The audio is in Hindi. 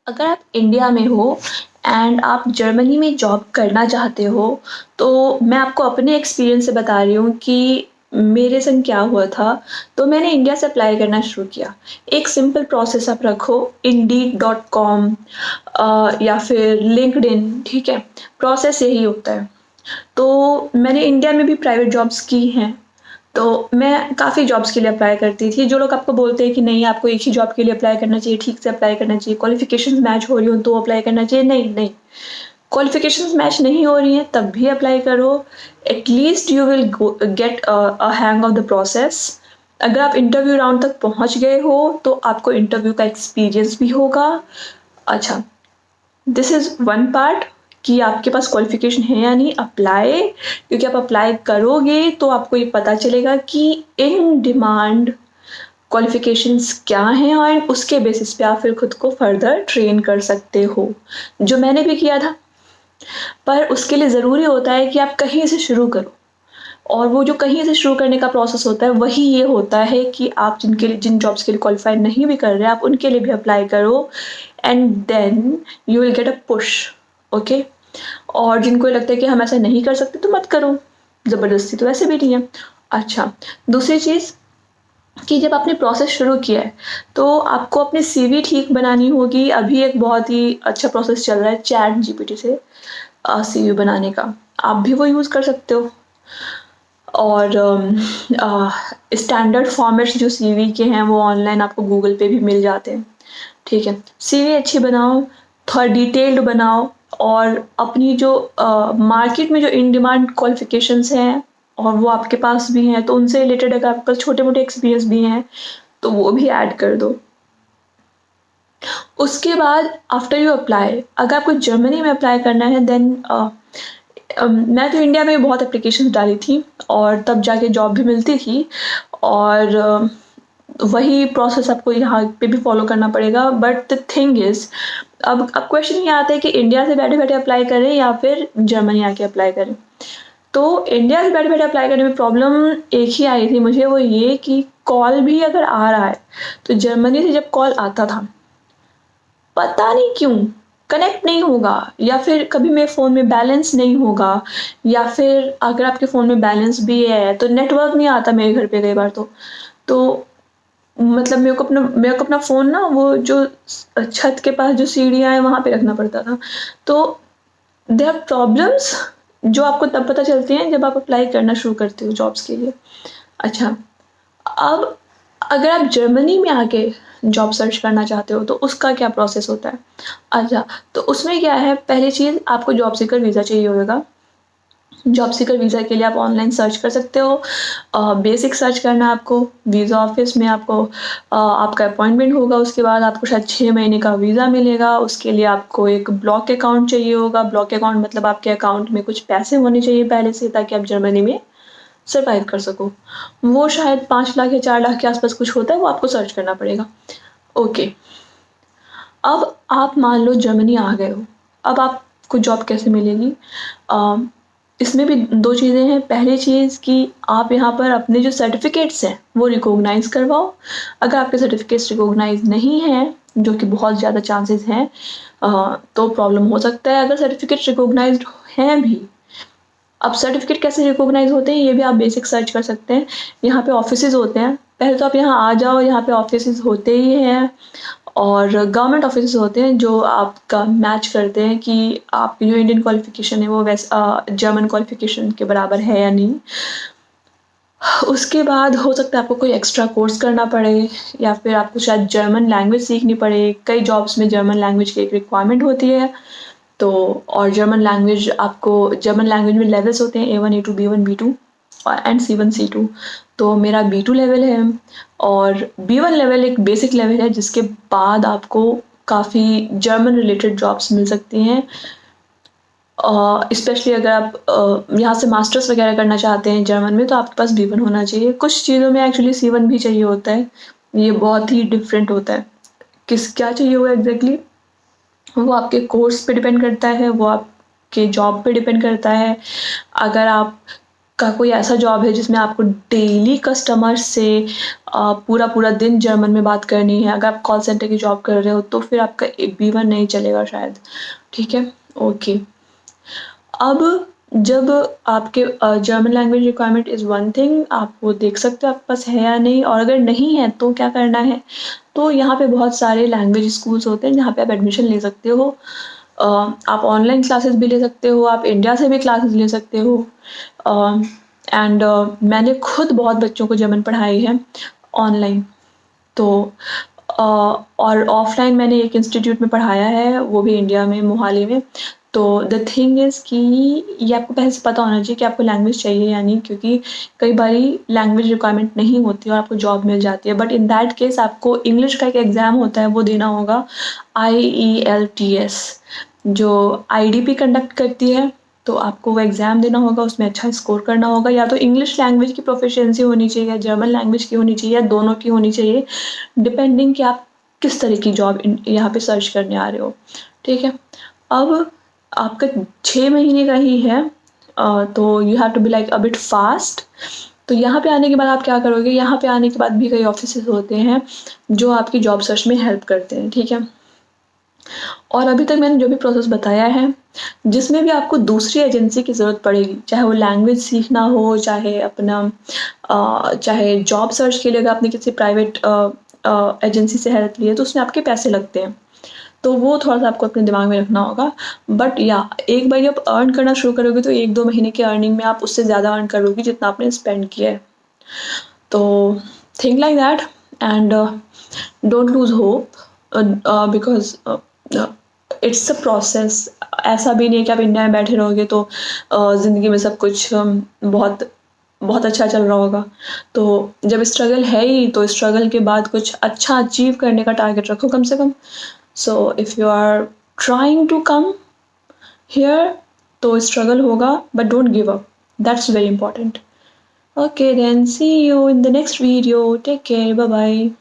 अगर आप इंडिया में हो एंड आप जर्मनी में जॉब करना चाहते हो, तो मैं आपको अपने एक्सपीरियंस से बता रही हूँ कि मेरे संग क्या हुआ था। तो मैंने इंडिया से अप्लाई करना शुरू किया। एक सिंपल प्रोसेस आप रखो, इंडीड.कॉम या फिर लिंक्डइन, ठीक है? प्रोसेस यही होता है। तो मैंने इंडिया में भी प्राइवेट जॉब्स की हैं। तो मैं काफ़ी जॉब्स के लिए अप्लाई करती थी। जो लोग आपको बोलते हैं कि नहीं, आपको एक ही जॉब के लिए अप्लाई करना चाहिए, ठीक से अप्लाई करना चाहिए, क्वालिफ़िकेशंस मैच हो रही हो तो अप्लाई करना चाहिए। नहीं, नहीं। क्वालिफ़िकेशंस मैच नहीं हो रही हैं तब भी अप्लाई करो। At least you will get a hang of the process. अगर आप इंटरव्यू राउंड तक पहुँच गए हो तो आपको इंटरव्यू का एक्सपीरियंस भी होगा। अच्छा, दिस इज़ वन पार्ट कि आपके पास क्वालिफ़िकेशन है या नहीं, अप्लाई। क्योंकि आप अप्लाई करोगे तो आपको ये पता चलेगा कि इन डिमांड क्वालिफ़िकेशंस क्या हैं और उसके बेसिस पे आप फिर खुद को फर्दर ट्रेन कर सकते हो, जो मैंने भी किया था। पर उसके लिए ज़रूरी होता है कि आप कहीं से शुरू करो, और वो जो कहीं से शुरू करने का प्रोसेस होता है, वही ये होता है कि आप जिन जॉब्स के लिए क्वालिफ़ाई नहीं भी कर रहे, आप उनके लिए भी अप्लाई करो and then you will get a push, okay? और जिनको ये लगता है कि हम ऐसा नहीं कर सकते तो मत करो, ज़बरदस्ती तो वैसे भी नहीं है। अच्छा, दूसरी चीज़ कि जब आपने प्रोसेस शुरू किया है, तो आपको अपनी सीवी ठीक बनानी होगी। अभी एक बहुत ही अच्छा प्रोसेस चल रहा है चैट जीपीटी से सीवी बनाने का, आप भी वो यूज़ कर सकते हो। और स्टैंडर्ड फॉर्मेट्स जो सीवी के हैं वो ऑनलाइन आपको गूगल पे भी मिल जाते हैं, ठीक है? सीवी अच्छी बनाओ, थोड़ा डिटेल्ड बनाओ, और अपनी जो मार्केट में जो इन डिमांड क्वालिफ़िकेशंस हैं और वो आपके पास भी हैं, तो उनसे रिलेटेड अगर आपके पास छोटे-मोटे एक्सपीरियंस भी हैं, तो वो भी ऐड कर दो। उसके बाद आफ्टर यू अप्लाई, अगर आपको जर्मनी में अप्लाई करना है देन मैं तो इंडिया में बहुत एप्लीकेशंस डाली थी और तब जाके जॉब भी मिलती थी, और वही प्रोसेस आपको यहाँ पे भी फॉलो करना पड़ेगा। बट द थिंग इज़, अब क्वेश्चन ये आता है कि इंडिया से बैठे-बैठे अप्लाई करें या फिर जर्मनी आके अप्लाई करें। तो इंडिया से बैठे-बैठे अप्लाई करने में प्रॉब्लम एक ही आई थी मुझे, वो ये कि कॉल भी अगर आ रहा है, तो जर्मनी से जब कॉल आता था, पता नहीं क्यों कनेक्ट नहीं होगा, या फिर कभी मेरे फ़ोन में बैलेंस नहीं होगा, या फिर अगर आपके फ़ोन में बैलेंस भी है तो नेटवर्क नहीं आता मेरे घर पे कई बार तो। तो मतलब मेरे को अपना फ़ोन ना, वो जो छत के पास जो सीढ़ियाँ हैं वहाँ पे रखना पड़ता था। तो देयर आर प्रॉब्लम्स जो आपको तब पता चलती हैं जब आप अप्लाई करना शुरू करते हो जॉब्स के लिए। अच्छा, अब अगर आप जर्मनी में आके जॉब सर्च करना चाहते हो तो उसका क्या प्रोसेस होता है? अच्छा, तो उसमें क्या है, पहली चीज़ आपको जॉब सीकर वीज़ा चाहिए होगा। जॉब सीकर वीज़ा के लिए आप ऑनलाइन सर्च कर सकते हो। बेसिक सर्च करना है आपको, वीज़ा ऑफ़िस में आपको आपका अपॉइंटमेंट होगा, उसके बाद आपको शायद 6 महीने का वीज़ा मिलेगा। उसके लिए आपको एक ब्लॉक अकाउंट चाहिए होगा। ब्लॉक अकाउंट मतलब आपके अकाउंट में कुछ पैसे होने चाहिए पहले से, ताकि आप जर्मनी में सर्वाइव कर सको। वो शायद 5 लाख या 4 लाख के आस-पास कुछ होता है, वो आपको सर्च करना पड़ेगा। ओके, अब आप मान लो जर्मनी आ गए हो, अब आपको जॉब कैसे मिलेगी? अ, इसमें भी 2 चीज़ें हैं। पहली चीज़ कि आप यहाँ पर अपने जो सर्टिफ़िकेट्स हैं, वो रिकॉग्नाइज़ करवाओ। अगर आपके सर्टिफ़िकेट्स रिकॉग्नाइज़ नहीं हैं, जो कि बहुत ज़्यादा चांसेस हैं, तो प्रॉब्लम हो सकता है। अगर सर्टिफ़िकेट्स रिकॉग्नाइज़्ड हैं भी, अब सर्टिफ़िकेट कैसे रिकॉग्नाइज़ होते हैं, ये भी आप बेसिक सर्च कर सकते हैं। यहाँ पे ऑफ़िसेज़ होते हैं, पहले तो आप यहाँ आ जाओ, यहाँ पे ऑफ़िसेज़ होते ही हैं, और गवर्नमेंट ऑफ़िसेज़ होते हैं जो आपका मैच करते हैं कि आपकी जो इंडियन क्वालिफ़िकेशन है वो जर्मन क्वालिफ़िकेशन के बराबर है या नहीं। उसके बाद हो सकता है आपको कोई एक्स्ट्रा कोर्स करना पड़े, या फिर आपको शायद जर्मन लैंग्वेज सीखनी पड़े। कई जॉब्स में जर्मन लैंग्वेज की एक रिक्वायरमेंट होती है। तो और जर्मन लैंग्वेज में लेवल्स होते हैं, A1, A2, B1, B2 और एंड C1, C2। तो मेरा B2 लेवल है, और B1 लेवल एक बेसिक लेवल है जिसके बाद आपको काफ़ी जर्मन रिलेटेड जॉब्स मिल सकती हैं। स्पेशली अगर आप यहाँ से मास्टर्स वगैरह करना चाहते हैं जर्मन में, तो आपके पास B1 होना चाहिए। कुछ चीज़ों में एक्चुअली C1 भी चाहिए होता है, ये बहुत ही डिफरेंट होता है। क्या चाहिए होगा एग्ज़ैक्टली, वो आपके कोर्स पे डिपेंड करता है, वो आपके जॉब पे डिपेंड करता है। अगर आप का कोई ऐसा जॉब है जिसमें आपको डेली कस्टमर से पूरा दिन जर्मन में बात करनी है, अगर आप कॉल सेंटर की जॉब कर रहे हो तो फिर आपका B1 नहीं चलेगा शायद, ठीक है? ओके। अब जब आपके German language requirement is one thing, आप वो देख सकते हो आपके पास है या नहीं, और अगर नहीं है तो क्या करना है? तो यहाँ पे बहुत सारे लैंग्वेज स्कूल्स होते हैं जहाँ पे आप एडमिशन ले सकते हो। आप ऑनलाइन क्लासेस भी ले सकते हो, आप इंडिया से भी क्लासेस ले सकते हो। एंड मैंने खुद बहुत बच्चों को जर्मन पढ़ाई है ऑनलाइन। तो और ऑफलाइन मैंने एक इंस्टीट्यूट में पढ़ाया है, वो भी इंडिया में, मोहाली में। तो द थिंग इज़ कि ये आपको पहले से पता होना चाहिए कि आपको लैंग्वेज चाहिए या नहीं, क्योंकि कई बारी लैंग्वेज रिक्वायरमेंट नहीं होती और आपको जॉब मिल जाती है। बट इन दैट केस आपको इंग्लिश का एक एग्ज़ाम होता है, वो देना होगा, IELTS, जो IDP कंडक्ट करती है। तो आपको वो एग्ज़ाम देना होगा, उसमें अच्छा स्कोर करना होगा। या तो इंग्लिश लैंग्वेज की प्रोफिशिएंसी होनी चाहिए या जर्मन लैंग्वेज की होनी चाहिए या दोनों की होनी चाहिए, डिपेंडिंग कि आप किस तरह की जॉब यहाँ पे सर्च करने आ रहे हो, ठीक है? अब आपका 6 महीने का ही है, तो you have to be like a bit fast. तो यहाँ पे आने के बाद आप क्या करोगे? यहाँ पे आने के बाद भी कई ऑफिसेस होते हैं जो आपकी जॉब सर्च में हेल्प करते हैं, ठीक है? और अभी तक मैंने जो भी प्रोसेस बताया है, जिसमें भी आपको दूसरी एजेंसी की ज़रूरत पड़ेगी, चाहे वो लैंग्वेज सीखना हो, चाहे अपना चाहे जॉब सर्च के लिए अगर आपने किसी प्राइवेट एजेंसी से हेल्प ली है, तो उसमें आपके पैसे लगते हैं। तो वो थोड़ा-सा आपको अपने दिमाग में रखना होगा। बट या एक बार जब अर्न करना शुरू करोगे तो 1-2 महीने की अर्निंग में आप उससे ज़्यादा अर्न करोगे जितना आपने स्पेंड किया है। तो think like that and don't lose hope, because it's a process. ऐसा भी नहीं है कि आप इंडिया में बैठे रहोगे तो ज़िंदगी में सब कुछ बहुत बहुत अच्छा चल रहा होगा। तो जब स्ट्रगल है ही, तो स्ट्रगल के बाद कुछ अच्छा अचीव करने का टारगेट रखो कम से कम। So if you are trying to come here, तो struggle होगा, but don't give up. That's very important. Okay then, see you in the next video. Take care. Bye bye.